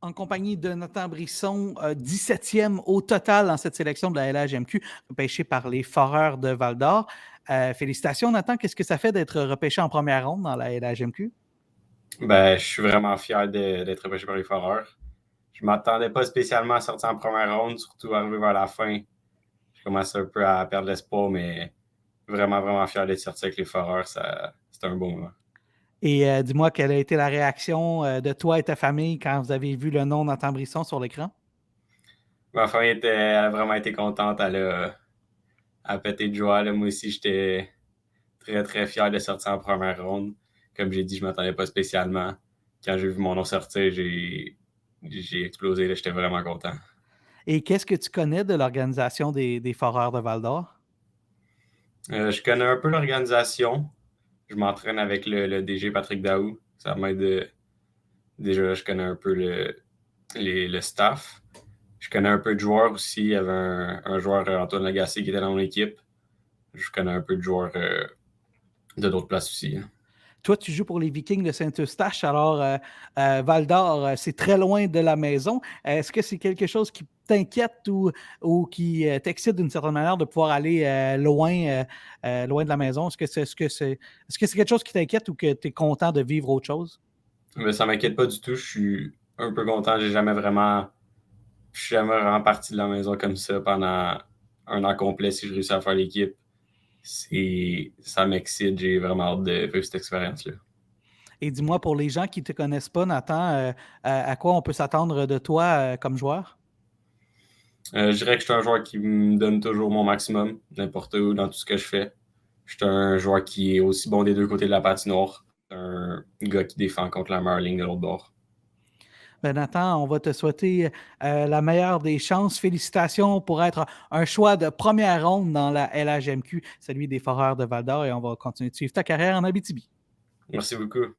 en compagnie de Nathan Brisson, 17e au total dans cette sélection de la LHMQ, repêché par les Foreurs de Val-d'Or. Félicitations, Nathan. Qu'est-ce que ça fait d'être repêché en première ronde dans la LHMQ? Ben, je suis vraiment fier d'être repêché par les Foreurs. Je m'attendais pas spécialement à sortir en première ronde, surtout arrivé vers la fin. Je commençais un peu à perdre l'espoir, mais vraiment, vraiment fier d'être sorti avec les Foreurs. C'était un beau moment. Et dis-moi, quelle a été la réaction de toi et ta famille quand vous avez vu le nom Nathan Brisson sur l'écran? Ma famille elle a vraiment été contente. Elle a pété de joie, là. Moi aussi, j'étais très, très fier de sortir en première ronde. Comme j'ai dit, je m'attendais pas spécialement. Quand j'ai vu mon nom sortir, j'ai explosé, là. J'étais vraiment content. Et qu'est-ce que tu connais de l'organisation des Foreurs de Val-d'Or? Je connais un peu l'organisation. Je m'entraîne avec le DG Patrick Daou. Ça m'aide. Déjà, je connais un peu le staff. Je connais un peu de joueurs aussi. Il y avait un joueur, Antoine Lagacé, qui était dans mon équipe. Je connais un peu de joueurs de d'autres places aussi, hein. Toi, tu joues pour les Vikings de Saint-Eustache, alors Val-d'Or, c'est très loin de la maison. Est-ce que c'est quelque chose qui t'inquiète ou qui t'excite d'une certaine manière de pouvoir aller loin de la maison? Est-ce que c'est quelque chose qui t'inquiète ou que tu es content de vivre autre chose? Mais ça m'inquiète pas du tout. Je suis un peu content. Je suis jamais vraiment parti de la maison comme ça pendant un an complet si je réussis à faire l'équipe. Ça m'excite. J'ai vraiment hâte de vivre cette expérience-là. Et dis-moi, pour les gens qui ne te connaissent pas, Nathan, à quoi on peut s'attendre de toi comme joueur? Je dirais que je suis un joueur qui me donne toujours mon maximum, n'importe où, dans tout ce que je fais. Je suis un joueur qui est aussi bon des deux côtés de la patinoire. Un gars qui défend contre la meilleure ligne de l'autre bord. Ben Nathan, on va te souhaiter la meilleure des chances. Félicitations pour être un choix de première ronde dans la LHMQ, celui des Foreurs de Val-d'Or, et on va continuer de suivre ta carrière en Abitibi. Merci beaucoup.